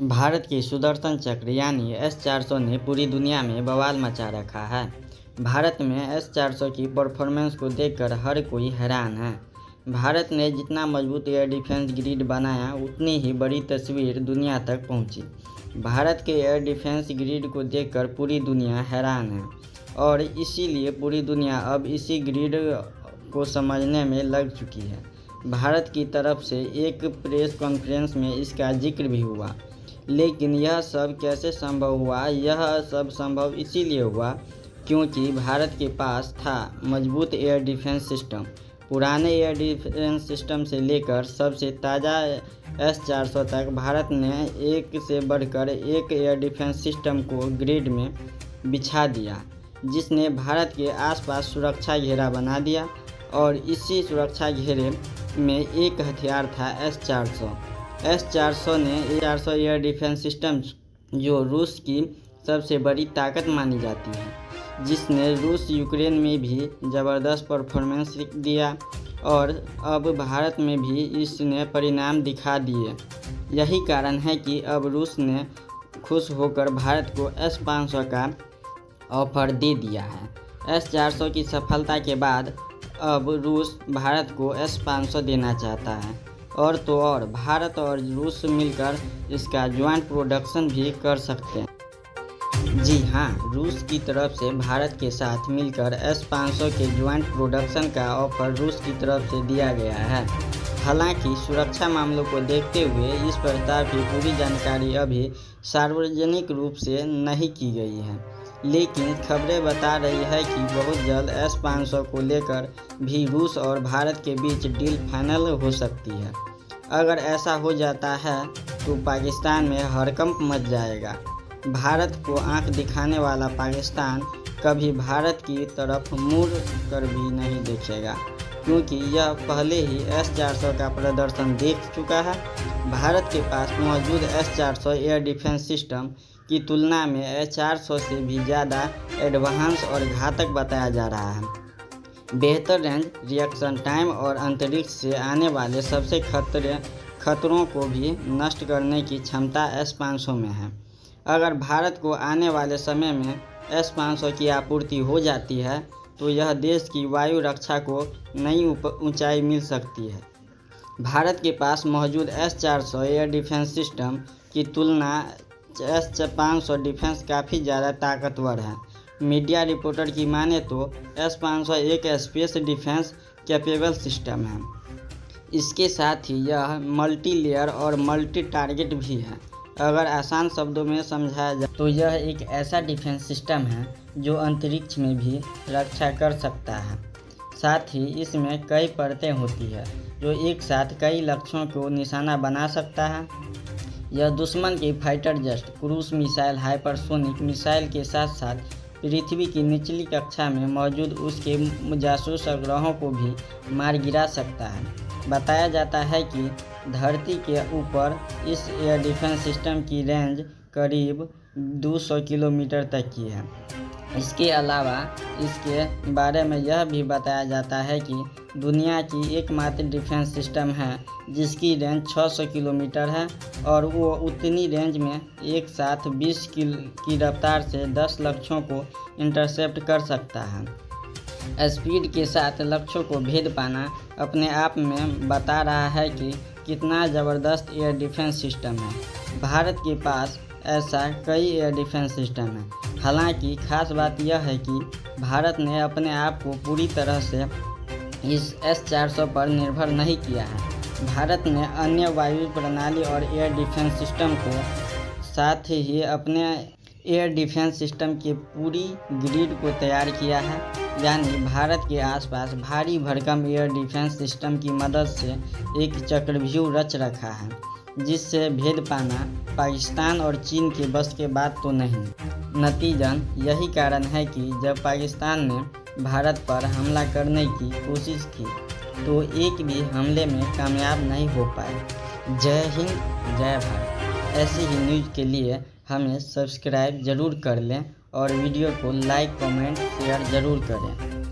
भारत की सुदर्शन चक्र यानी S-400 ने पूरी दुनिया में बवाल मचा रखा है। भारत में S-400 की परफॉर्मेंस को देखकर हर कोई हैरान है। भारत ने जितना मजबूत एयर डिफेंस ग्रिड बनाया, उतनी ही बड़ी तस्वीर दुनिया तक पहुंची। भारत के एयर डिफेंस ग्रिड को देखकर पूरी दुनिया हैरान है और इसीलिए पूरी दुनिया अब इसी ग्रिड को समझने में लग चुकी है। भारत की तरफ से एक प्रेस कॉन्फ्रेंस में इसका जिक्र भी हुआ। लेकिन यह सब कैसे संभव हुआ? यह सब संभव इसीलिए हुआ क्योंकि भारत के पास था मजबूत एयर डिफेंस सिस्टम। पुराने एयर डिफेंस सिस्टम से लेकर सबसे ताज़ा S-400 तक भारत ने एक से बढ़कर एक एयर डिफेंस सिस्टम को ग्रिड में बिछा दिया, जिसने भारत के आसपास सुरक्षा घेरा बना दिया। और इसी सुरक्षा घेरे में एक हथियार था S-400। S-400 air defence system, जो रूस की सबसे बड़ी ताकत मानी जाती है, जिसने रूस यूक्रेन में भी ज़बरदस्त परफॉर्मेंस दिया और अब भारत में भी इसने परिणाम दिखा दिए। यही कारण है कि अब रूस ने खुश होकर भारत को S-500 का ऑफर दे दिया है। S-400 की सफलता के बाद अब रूस भारत को S-500 देना चाहता है और तो और भारत और रूस मिलकर इसका ज्वाइंट प्रोडक्शन भी कर सकते हैं। जी हाँ, रूस की तरफ से भारत के साथ मिलकर S-500 के ज्वाइंट प्रोडक्शन का ऑफर रूस की तरफ से दिया गया है। हालांकि सुरक्षा मामलों को देखते हुए इस प्रस्ताव की पूरी जानकारी अभी सार्वजनिक रूप से नहीं की गई है, लेकिन खबरें बता रही है कि बहुत जल्द S-500 को लेकर भी रूस और भारत के बीच डील फाइनल हो सकती है। अगर ऐसा हो जाता है तो पाकिस्तान में हड़कंप मच जाएगा। भारत को आंख दिखाने वाला पाकिस्तान कभी भारत की तरफ मुड़ कर भी नहीं देखेगा, क्योंकि यह पहले ही S-400 का प्रदर्शन देख चुका है। भारत के पास मौजूद S-400 एयर डिफेंस सिस्टम की तुलना में S-400 से भी ज़्यादा एडवांस और घातक बताया जा रहा है। बेहतर रेंज, रिएक्शन टाइम और अंतरिक्ष से आने वाले सबसे खतरों को भी नष्ट करने की क्षमता S-500 में है। अगर भारत को आने वाले समय में S-500 की आपूर्ति हो जाती है तो यह देश की वायु रक्षा को नई ऊंचाई मिल सकती है। भारत के पास मौजूद S-400 एयर डिफेंस सिस्टम की तुलना S-500 डिफेंस काफ़ी ज़्यादा ताकतवर है। मीडिया रिपोर्टर की माने तो S-500 एक स्पेस डिफेंस कैपेबल सिस्टम है। इसके साथ ही यह मल्टी लेयर और मल्टी टारगेट भी है। अगर आसान शब्दों में समझाया जाए तो यह एक ऐसा डिफेंस सिस्टम है जो अंतरिक्ष में भी रक्षा कर सकता है। साथ ही इसमें कई परतें होती है जो एक साथ कई लक्ष्यों को निशाना बना सकता है। यह दुश्मन के fighter jet, cruise missile, hypersonic missile के साथ साथ पृथ्वी की निचली कक्षा में मौजूद उसके जासूस उपग्रहों को भी मार गिरा सकता है। बताया जाता है कि धरती के ऊपर इस एयर डिफेंस सिस्टम की रेंज करीब 200 किलोमीटर तक की है। इसके अलावा इसके बारे में यह भी बताया जाता है कि दुनिया की एकमात्र डिफेंस सिस्टम है जिसकी रेंज 600 किलोमीटर है और वो उतनी रेंज में एक साथ 20 की रफ्तार से 10 लक्ष्यों को इंटरसेप्ट कर सकता है। स्पीड के साथ लक्ष्यों को भेद पाना अपने आप में बता रहा है कि कितना ज़बरदस्त एयर डिफेंस सिस्टम है। भारत के पास ऐसा कई एयर डिफेंस सिस्टम है। हालांकि खास बात यह है कि भारत ने अपने आप को पूरी तरह से इस S-400 पर निर्भर नहीं किया है। भारत ने अन्य वायु प्रणाली और एयर डिफेंस सिस्टम को साथ ही अपने एयर डिफेंस सिस्टम के पूरी ग्रिड को तैयार किया है। यानी भारत के आसपास भारी भरकम एयर डिफेंस सिस्टम की मदद से एक चक्रव्यूह रच रखा है, जिससे भेद पाना पाकिस्तान और चीन के बस के बात तो नहीं। नतीजन यही कारण है कि जब पाकिस्तान ने भारत पर हमला करने की कोशिश की तो एक भी हमले में कामयाब नहीं हो पाए। जय हिंद, जय भारत। ऐसी ही न्यूज़ के लिए हमें सब्सक्राइब ज़रूर कर लें और वीडियो को लाइक, कमेंट, शेयर ज़रूर करें।